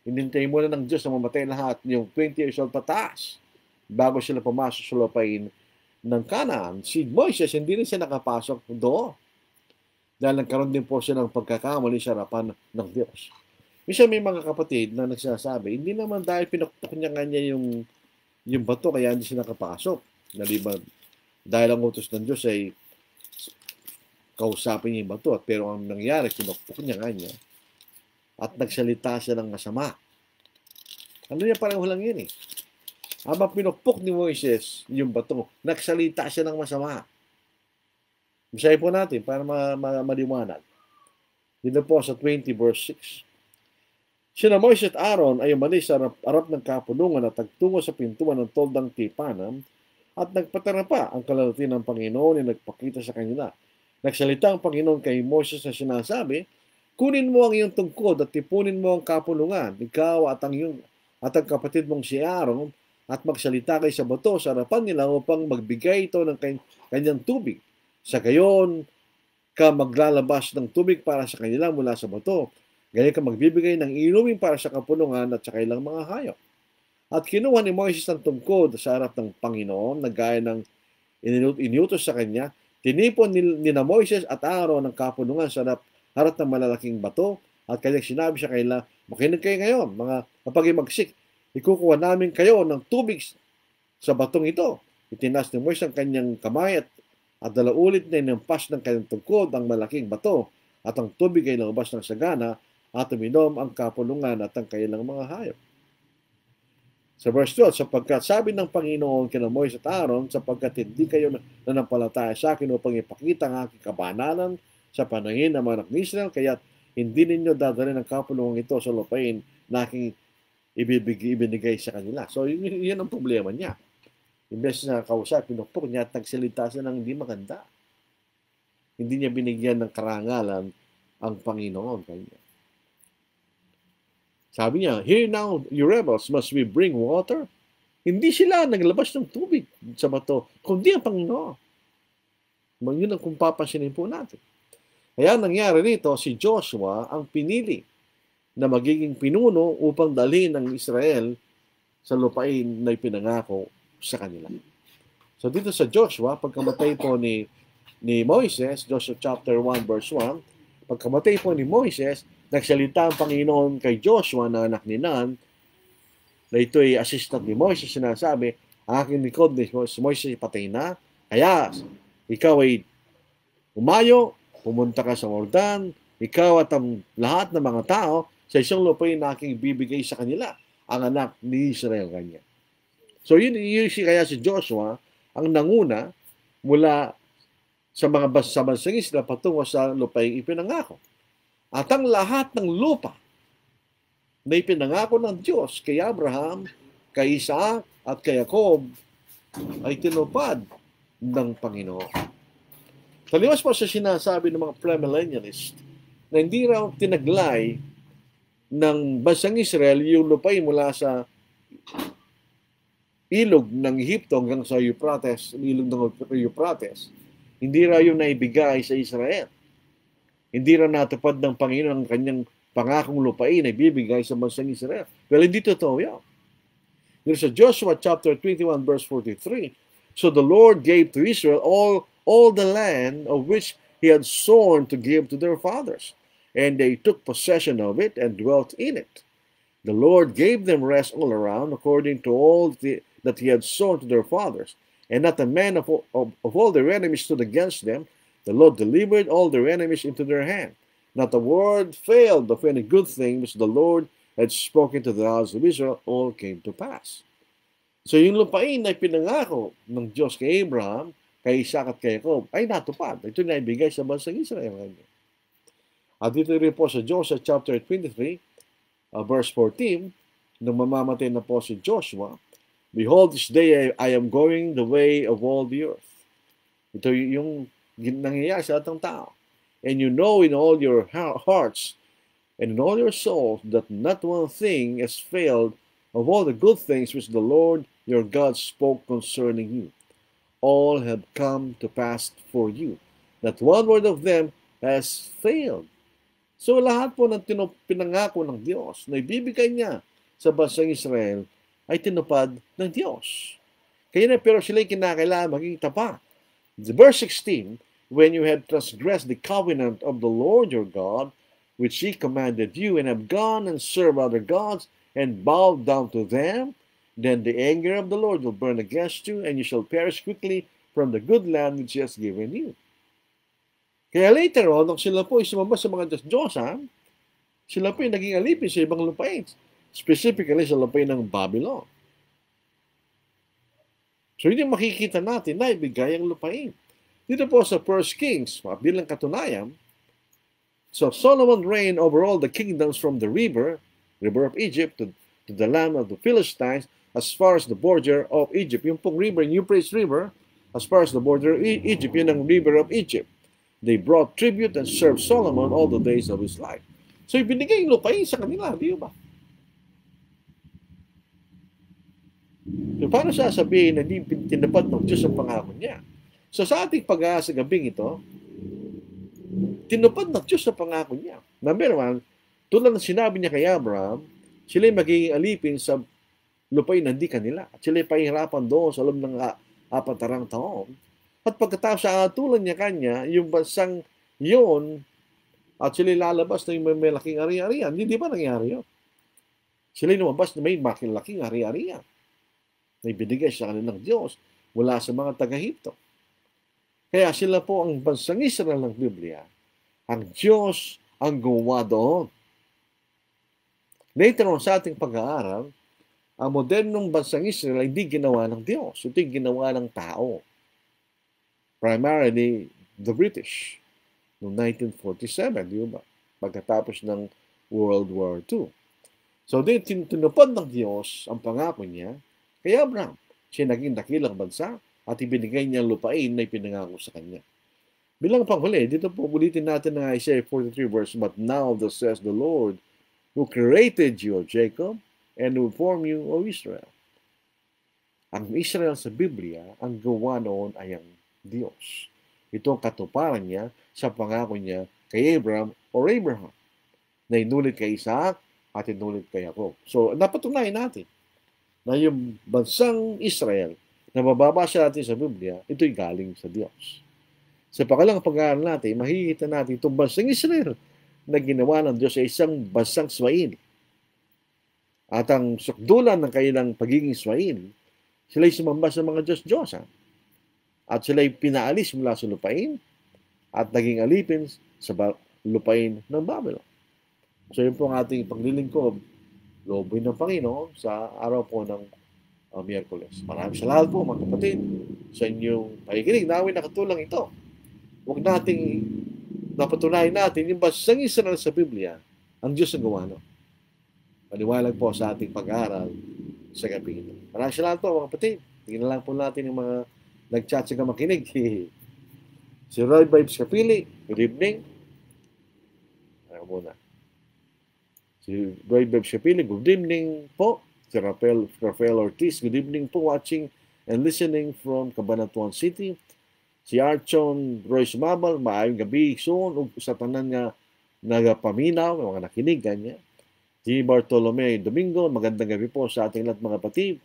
Hinintay muna ng Diyos na mamatay lahat yung 20 years old pataas bago sila pumasok sa lupain ng Canaan. Si Moises, hindi rin siya nakapasok doon. Dahil nagkaroon din po siya ng pagkakamali sa harapan ng Diyos. Minsan may mga kapatid na nagsasabi, hindi naman dahil pinuktok niya nga niya yung bato, kaya hindi siya nakapasok. Naliban, dahil ang utos ng Diyos ay kausapin niya yung bato. Pero ang nangyari, pinuktok niya nga niya. At nagsalita siya ng masama. Ano niya pareho lang yun eh. Habang pinukpok ni Moises yung bato, nagsalita siya ng masama. Basahin po natin para maliwanag. Dito po sa 20 verse 6. Sina Moises at Aaron ay umalis sa harap ng kapulungan at nagtungo sa pintuan ng toldang tipanan at nagpatara pa ang kalalatin ng Panginoon na nagpakita sa kanila. Nagsalita ang Panginoon kay Moises na sinasabi, kunin mo ang iyong tungkod at tipunin mo ang kapulungan, ikaw at ang kapatid mong si Aaron, at magsalita kayo sa bato sa harapan nila upang magbigay ito ng kanyang tubig. Sa gayon, ka maglalabas ng tubig para sa kanila mula sa bato. Ganyan ka magbibigay ng inumin para sa kapulungan at sa kailang mga hayop. At kinuha ni Moises ang tungkod sa harap ng Panginoon na gaya ng iniutos sa kanya. Tinipon ni Moises at Aaron ang kapulungan sa harap ng malalaking bato at kanyang sinabi sa kanila, makinig kayo ngayon, mga kapag-imagsik, ikukuha namin kayo ng tubig sa batong ito. Itinas ni Moises ang kanyang kamay at dalaulit na inampas ng kanyang tungkod ang malaking bato at ang tubig ay lumabas ng sagana at uminom ang kapulungan at ang kailang mga hayop. Sa verse 12, sapagkat sabi ng Panginoon kina Moises at Aaron, sapagkat hindi kayo nanampalataya sa akin upang ipakita ang aking kabanalan sa panangin ng mga anak ni Israel, kaya hindi ninyo dadalhin ang kapulungan ito sa lupain na aking ibinigay sa kanila. So, yun ang problema niya. Imbes na kausap, pinukpok niya at nagsalita siya ng hindi maganda. Hindi niya binigyan ng karangalan ang Panginoon kanya. Sabi niya, here now, you rebels, must we bring water? Hindi sila naglabas ng tubig sa bato, kundi ang Panginoon. Yun ang kung papansinin po natin. Kaya nangyari rito, si Joshua ang pinili na magiging pinuno upang dalhin ng Israel sa lupain na ipinangako sa kanila. So dito sa Joshua, pagkamatay po ni Moises, Joshua chapter 1 verse 1, pagkamatay po ni Moises, nagsalita ang Panginoon kay Joshua na anak ni Nun, na ito ay assistant ni Moises, sinasabi, aking likod ni Moises patay na, kaya ikaw ay umayo, pumunta ka sa Jordan, ikaw at ang lahat ng mga tao sa isang lupain na aking bibigay sa kanila, ang anak ni Israel kanya. So yun kaya si Joshua ang nanguna mula sa mga bansang Israel patungo sa lupain ipinangako. At ang lahat ng lupa na ipinangako ng Diyos kay Abraham, kay Isaac at kay Jacob ay tinupad ng Panginoon. Taliwas po sa sinasabi ng mga premillennialists na hindi raw tinaglay ng bansang Israel yung lupain mula sa ilog ng Egypto hanggang sa Euphrates, ilog ng Euphrates. Hindi raw yung naibigay sa Israel. Hindi raw natupad ng Panginoon ang kanyang pangakong lupain na ibibigay sa bansang Israel. Well, hindi totoo yan. Dito sa Joshua chapter 21 verse 43, so the Lord gave to Israel all the land of which he had sworn to give to their fathers, and they took possession of it and dwelt in it. The Lord gave them rest all around according to all that he had sworn to their fathers, and not a man of all their enemies stood against them. The Lord delivered all their enemies into their hand. Not a word failed of any good thing which the Lord had spoken to the house of Israel, all came to pass. So yung lupain na pinangako ng Diyos kay Abraham, kay Isaac at kay Jacob ay natupad. Ito na ibigay sa bansang Israel. At dito rin po sa Joshua chapter 23, verse 14, nung mamamatay na po si Joshua, "Behold, this day I am going the way of all the earth." Ito yung nangyayari sa atang tao. "And you know in all your hearts and in all your souls that not one thing has failed of all the good things which the Lord your God spoke concerning you. All have come to pass for you. Not one word of them has failed." So lahat po ng pinangako ng Diyos na ibibigay niya sa bansang Israel ay tinupad ng Diyos. Kaya na pero sila'y kinakailangan maging tapat. Verse 16, "When you have transgressed the covenant of the Lord your God, which he commanded you, and have gone and served other gods, and bowed down to them, then the anger of the Lord will burn against you, and you shall perish quickly from the good land which he has given you." Kaya later on, nung sila po sumamba sa mga Diyos-Diyosan, sila po naging alipin sa ibang lupain, specifically sa lupain ng Babylon. So hindi makikita natin na ibigay ang lupain. Dito po sa 1 Kings, bilang katunayan, so Solomon reigned over all the kingdoms from the river of Egypt, to the land of the Philistines, as far as the border of Egypt. Yung pong river, Euphrates River, as far as the border of Egypt, yun ang river of Egypt. They brought tribute and served Solomon all the days of his life. So ibinigay yung lupain sa kanila, di ba? So paano sasabihin na di tinapad ng Diyos ang pangako niya? So sa ating pag-aasa gabing ito, tinupad ng Diyos ang pangako niya. Number one, tulad ng sinabi niya kay Abraham, sila'y magiging alipin sa lupain na hindi kanila. At sila'y pahihirapan doon sa loob ng 4 taon. At pagkatapos sa atulan niya kanya, yung bansang yun, at sila'y lalabas na yung may laking ari-arian. Hindi ba nangyari yun? Sila'y lumabas na may laking ari-arian na ibinigay sa kanilang Diyos mula sa mga taga-Hipto. Kaya sila po ang bansang Israel ng Biblia. Ang Diyos ang gumawa doon. Later on sa ating pag-aaral, ang modernong bansang Israel ay hindi ginawa ng Diyos. Ito yung ginawa ng tao. Primarily, the British. Noong 1947, di ba? Pagkatapos ng World War II. So, tinupad ng Diyos ang pangako niya kay Abraham. Siya naging dakilang bansa at ibinigay niya ang lupain na ipinangako sa kanya. Bilang panghuli, dito po ulitin natin ng Isaiah 43 verse, "But now thus says the Lord, who created you, O Jacob, and who formed you, O Israel." Ang Israel sa Biblia, ang gawa noon ay ang Diyos. Ito ang katuparan niya sa pangako niya kay Abraham na inulit kay Isaac at inulit kay Jacob. So, napatunayan natin na yung bansang Israel na mababasa natin sa Biblia, ito'y galing sa Diyos. Sa pakalang pag-aaral natin, makikita natin itong bansang Israel na ginawa ng Diyos ay isang bansang Swahili. At ang sukdulan ng kanilang pagiging Swahili, sila'y sumamba sa mga Diyos-Diyosan. At sila'y pinaalis mula sa lupain at naging alipin sa lupain ng Babylon. So yun po ang ating paglilingkod, loobin ng Panginoon sa araw po ng Miyerkules. Maraming salamat po mga kapatid sa inyong pakikinig. Naway nakatulang ito. Huwag nating napatunayan natin yung bansang Israel sa Biblia, ang Diyos ang gawa no. Paniwalag po sa ating pag-aaral sa gabi ito. Maraming salamat po mga kapatid. Tingnan lang po natin yung mga nag-chat sa makinig. Si Roy Vibes Kapili, good evening. Ano muna. Si Roy Vibes Kapili, good evening po. Si Rafael Ortiz, good evening po, watching and listening from Cabanatuan City. Si Archon Roy Sumabal, maayong gabi soon, sa tanan nga nagapaminaw, mga nakinig, ganyan. Si Bartolome Domingo, magandang gabi po sa ating lahat mga kapatid.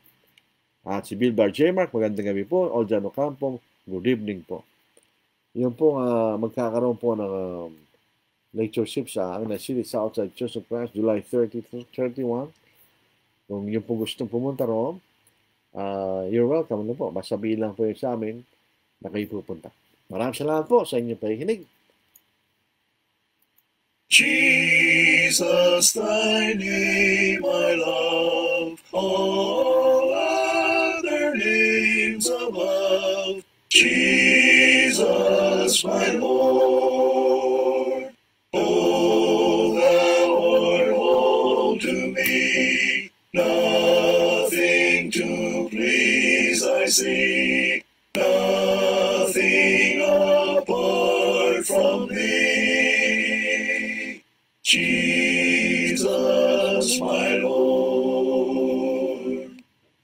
At si Bilbar J. Mark, magandang gabi po. Oljano Campong, good evening po. Yun po, magkakaroon po ng lectureship sa City Southside Church of Christ, July 30 to 31. Kung yun po gustong pumunta roon, you're welcome na po. Basta bilang po yung sa amin na kayo pupunta. Maraming salamat po sa inyong pakikinig. Jesus, thy name I love, all see, nothing apart from thee. Jesus, my Lord,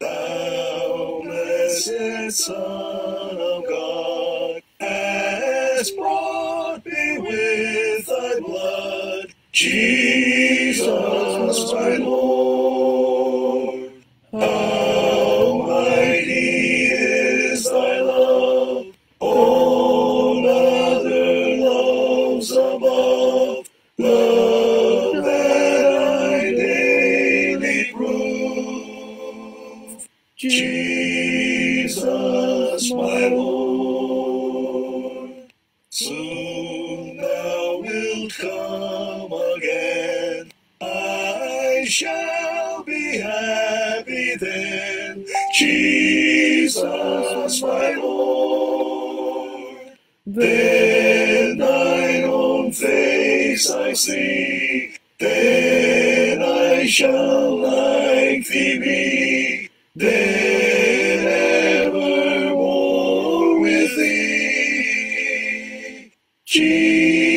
thou blessed Son of God, hast bought me with thy blood. Jesus, my Lord, how mighty is thy love, all other loves above, love that I daily prove. Jesus, my Lord, soon thou wilt come again, I shall be happy then. Jesus, my Lord, then thine own face I see, then I shall like thee be, then evermore with thee.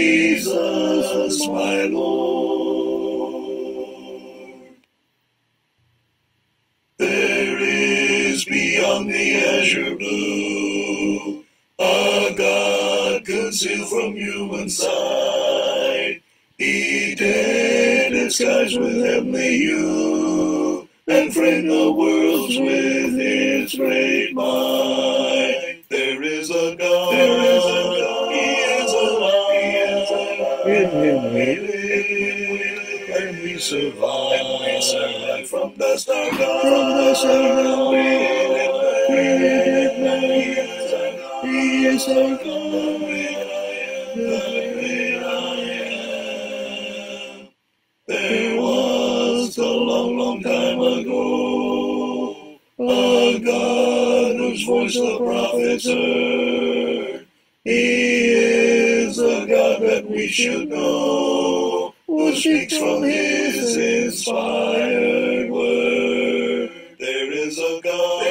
Jesus, my Lord. There is beyond the azure blue a God concealed from human sight. He dented skies with heavenly hue, and framed the worlds with his great might. There is a God, He is alive, In him we live, and we survive from the start of From the start of we created man, He is our God, the great I am. There was a long, long time ago a God whose voice the prophets heard. He is the God that we should know, who speaks from his inspired word. There is a God,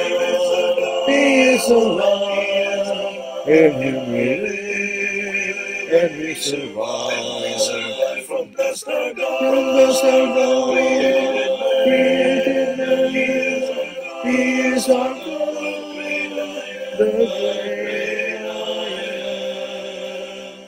He is alive, in him we live, and we survive. from the start God, From the start of created man, He is our God, the great I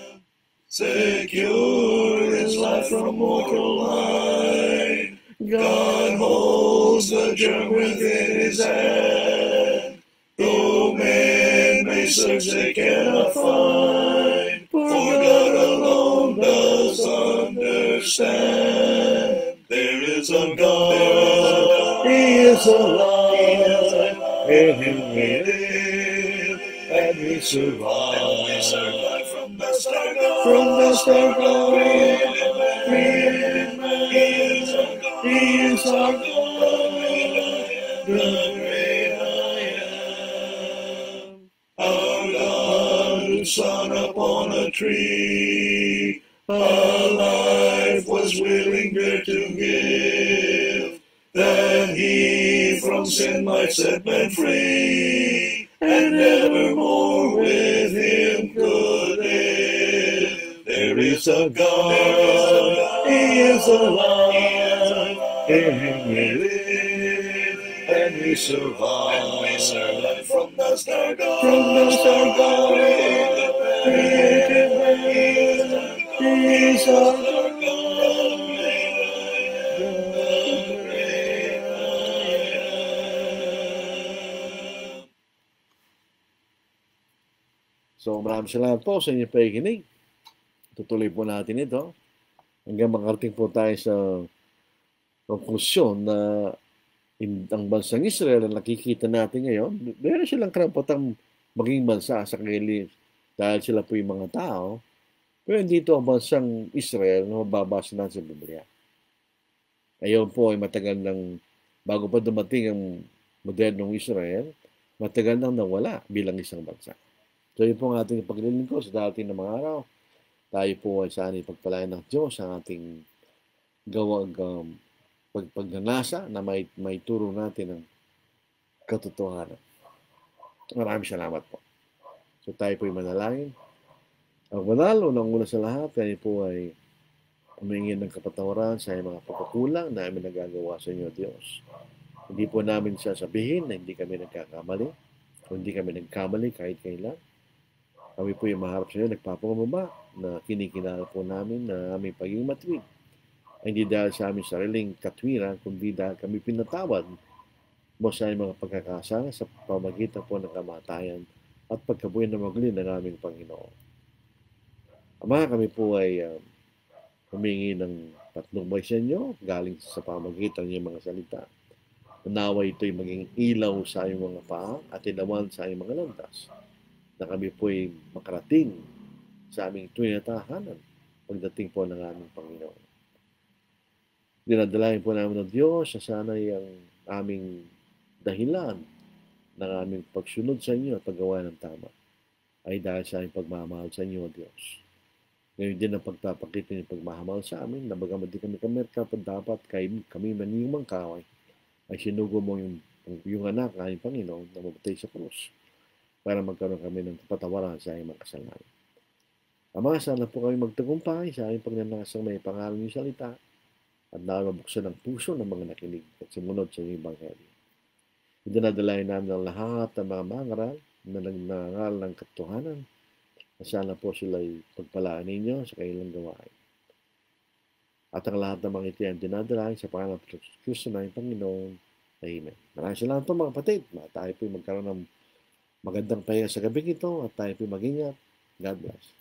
am. Secure his life from mortal line, God holds the germ within his hand. Though men may search, they cannot find, for God alone does understand. There is a God, He is alive, in him we live, and we survive. from the start of From the start of created man, He is our God, the great I am. Our God who shone upon a tree, a life was willing there to give, that he from sin might set men free, and evermore with him could live. There is a God, He is alive, in him we live, and we survive. from the start of From the start of created man, He is our God, the great I am. So maraming salamat po sa inyong pakikinig. Tutuloy po natin ito hanggang makarating po tayo sa konklusyon na ang bansang Israel na nakikita natin ngayon, meron silang karapatang maging bansa sa kanila dahil sila po yung mga tao. Pero hindi ito ang bansang Israel na mababasa natin sa Biblia. Ngayon po ay matagal nang, bago pa dumating ang modernong Israel, matagal nang nawala bilang isang bansa. So yun po ang ating paglilingkod sa dating na mga araw. Tayo po ay saan ipagpalain ng Diyos ang ating gawag pagpagnanasa na may turo natin ng katotohanan. Maraming salamat po. So tayo po'y manalangin. Ang banal, unang-una sa lahat, tayo po ay humingi ng kapatawaran sa mga pagkukulang na aming nagagawa sa inyo, Diyos. Hindi po namin sasabihin na hindi kami nagkakamali, o hindi kami nagkamali kahit kailan. Kami po yung maharap sa inyo, nagpapangumaba na kinikilala po namin na aming pagiging matuwid. Hindi dahil sa aming sariling katwiran, kundi dahil kami pinatawad mo sa aming mga pagkakasala sa pamagitan po ng kamatayan at pagkabuhay na maguli ng aming Panginoon. Ama, kami po ay humingi ng patnubay sa inyo galing sa pamagitan ng mga salita. Nawa ito'y maging ilaw sa aming mga paa at ilawan sa aming mga landas na kami po'y makarating sa aming tunay na tahanan pagdating po ng aming Panginoon. Dinadalayan po namin ng Diyos na sana'y ang aming dahilan ng aming pagsunod sa inyo at paggawa ng tama ay dahil sa aming pagmamahal sa inyo, Diyos. Ngayon din ang pagpapakita ng pagmamahal sa amin na bagamat di kami dapat kami maniyong kaway ay sinugo mo yung anak ng aming Panginoon na mamatay sa krus para magkaroon kami ng patawaran sa aming mga kasalanan. Ama, sana po kami magtagumpay sa aming pagnanasang may pangalan ng salita at mabuksan ang puso ng mga nakinig at sumunod sa inyong Ebanghelyo. Idinadalayan namin ang lahat ng mga mangaral na nagnangaral ng katotohanan na sana po sila'y pagpalaan ninyo sa kailang gawain. At ang lahat ng mga ito ang dinadalayan sa pangalan ng Kristo na yung Panginoon. Amen. Maraming salamat po mga kapatid. Tayo po magkaroon ng magandang pahinga sa gabi ito at tayo po mag-ingat. God bless.